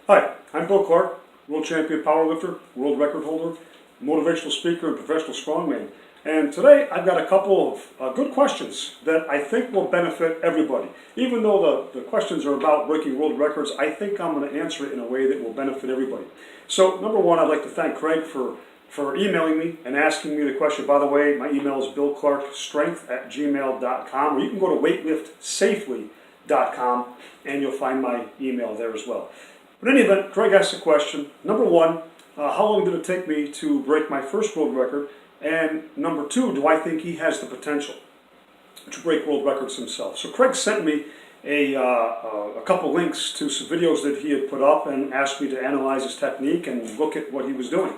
Hi, I'm Bill Clark, world champion powerlifter, world record holder, motivational speaker, and professional strongman. And today I've got a couple of good questions that I think will benefit everybody. Even though the questions are about breaking world records, I think I'm going to answer it in a way that will benefit everybody. So number one, I'd like to thank Craig for emailing me and asking me the question. By the way, my email is billclarkstrength@gmail.com, or you can go to weightlift.safely.com and you'll find my email there as well. But in any event, Craig asked the question, number one, how long did it take me to break my first world record? And number two, do I think he has the potential to break world records himself? So Craig sent me a couple links to some videos that he had put up and asked me to analyze his technique and look at what he was doing.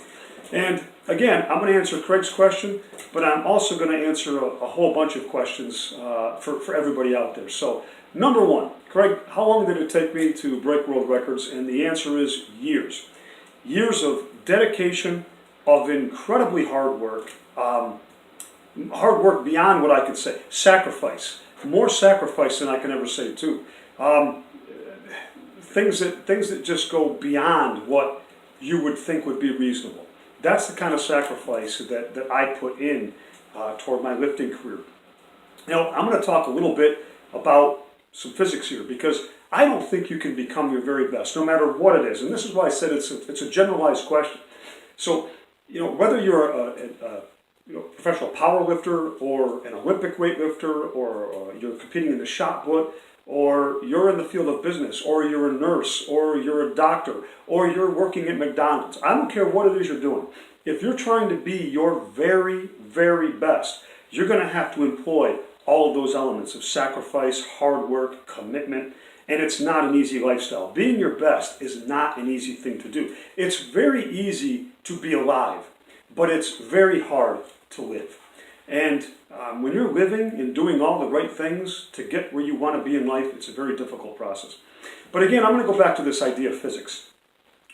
And again, I'm going to answer Craig's question, but I'm also going to answer a whole bunch of questions for everybody out there. So number one, Craig, how long did it take me to break world records? And the answer is years. Years of dedication, of incredibly hard work beyond what I could say. Sacrifice, more sacrifice than I can ever say too. Things that just go beyond what you would think would be reasonable. That's the kind of sacrifice that I put in toward my lifting career. Now, I'm going to talk a little bit about some physics here, because I don't think you can become your very best, no matter what it is. And this is why I said it's a generalized question. So, whether you're a professional power lifter or an Olympic weightlifter, or you're competing in the shot put, or you're in the field of business, or you're a nurse, or you're a doctor, or you're working at McDonald's. I don't care what it is you're doing. If you're trying to be your very, very best, you're going to have to employ all of those elements of sacrifice, hard work, commitment, and it's not an easy lifestyle. Being your best is not an easy thing to do. It's very easy to be alive, but it's very hard to live. And when you're living and doing all the right things to get where you want to be in life, it's a very difficult process. But again, I'm going to go back to this idea of physics.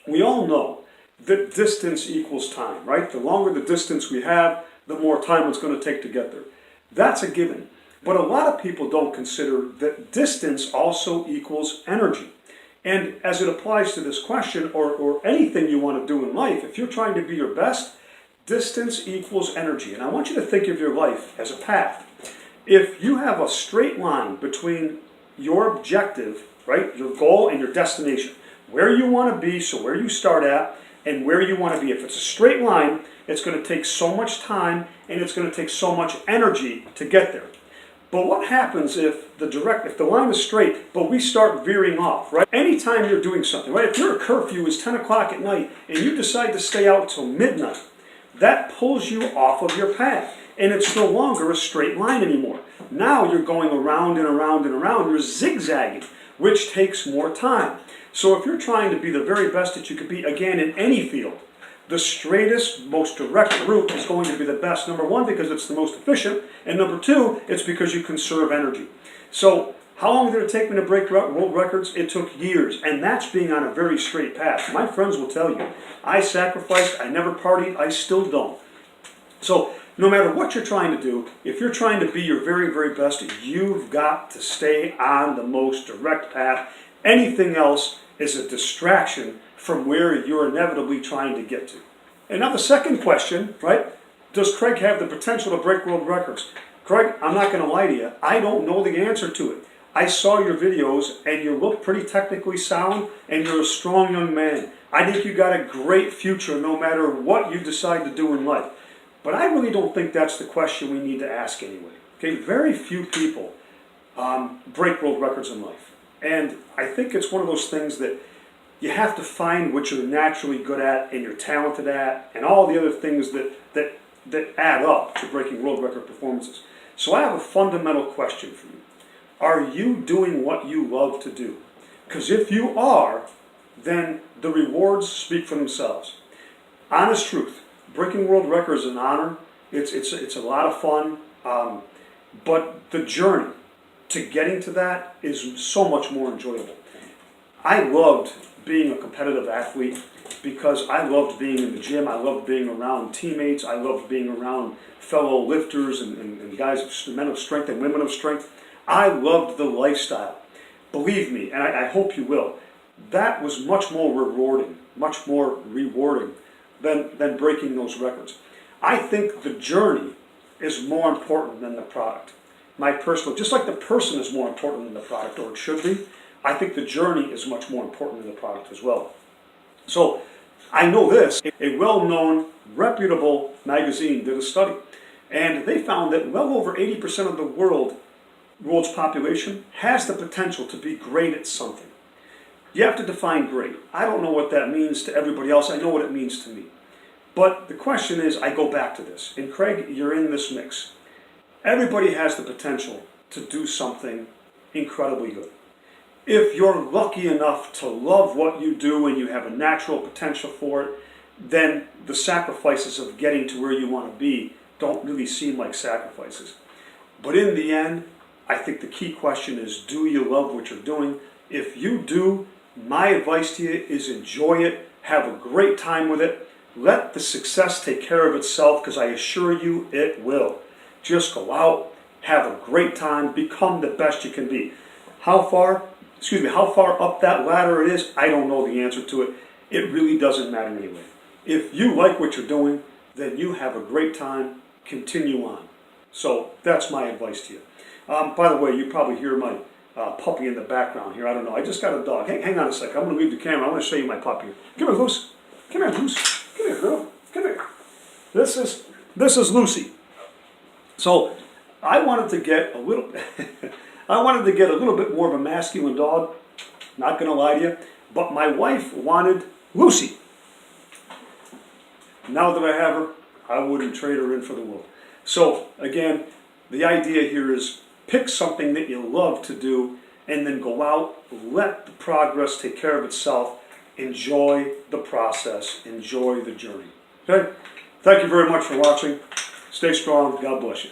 We all know that distance equals time, right? The longer the distance we have, the more time it's going to take to get there. That's a given. But a lot of people don't consider that distance also equals energy. And as it applies to this question, or anything you want to do in life, if you're trying to be your best, distance equals energy. And I want you to think of your life as a path. If you have a straight line between your objective, right, your goal and your destination, where you want to be, so where you start at, and where you want to be. If it's a straight line, it's going to take so much time and it's going to take so much energy to get there. But what happens if the line is straight, but we start veering off, right? Anytime you're doing something, right? If your curfew is 10 o'clock at night and you decide to stay out till midnight, that pulls you off of your path. And it's no longer a straight line anymore. Now you're going around and around and around. You're zigzagging, which takes more time. So if you're trying to be the very best that you could be, again, in any field, the straightest, most direct route is going to be the best. Number one, because it's the most efficient, and number two, it's because you conserve energy. So how long did it take me to break world records? It took years, and that's being on a very straight path. My friends will tell you, I sacrificed, I never partied, I still don't. So no matter what you're trying to do, if you're trying to be your very, very best, you've got to stay on the most direct path. Anything else is a distraction from where you're inevitably trying to get to. And now the second question, right? Does Craig have the potential to break world records? Craig, I'm not going to lie to you. I don't know the answer to it. I saw your videos and you look pretty technically sound and you're a strong young man. I think you got a great future no matter what you decide to do in life. But I really don't think that's the question we need to ask anyway. Okay, very few people break world records in life. And I think it's one of those things that you have to find what you're naturally good at and you're talented at and all the other things that add up to breaking world record performances. So I have a fundamental question for you. Are you doing what you love to do? Because if you are, then the rewards speak for themselves. Honest truth, breaking world records is an honor. It's a lot of fun, but the journey to getting to that is so much more enjoyable. I loved being a competitive athlete because I loved being in the gym. I loved being around teammates. I loved being around fellow lifters and guys, men of strength and women of strength. I loved the lifestyle. Believe me, and I hope you will, that was much more rewarding than breaking those records. I think the journey is more important than the product. My personal, just like the person is more important than the product, or it should be, I think the journey is much more important than the product as well. So I know this, a well-known, reputable magazine did a study, and they found that well over 80% of the world's population has the potential to be great at something. You have to define great. I don't know what that means to everybody else. I know what it means to me. But the question is, I go back to this, and Craig, you're in this mix. Everybody has the potential to do something incredibly good. If you're lucky enough to love what you do and you have a natural potential for it, then the sacrifices of getting to where you want to be don't really seem like sacrifices. But in the end, I think the key question is, do you love what you're doing? If you do, my advice to you is enjoy it, have a great time with it, let the success take care of itself, because I assure you it will. Just go out, have a great time, become the best you can be. How far up that ladder it is, I don't know the answer to it. It really doesn't matter anyway. If you like what you're doing, then you have a great time, continue on. So that's my advice to you. By the way, you probably hear my puppy in the background here. I don't know. I just got a dog. Hey, hang on a sec. I'm going to leave the camera. I want to show you my puppy. Come here, Lucy. Come here, Lucy. Come here, girl. Come here. This is Lucy. So I wanted to get a little bit more of a masculine dog. Not going to lie to you, but my wife wanted Lucy. Now that I have her, I wouldn't trade her in for the world. So again, the idea here is pick something that you love to do and then go out, let the progress take care of itself, enjoy the process, enjoy the journey. Okay? Thank you very much for watching. Stay strong. God bless you.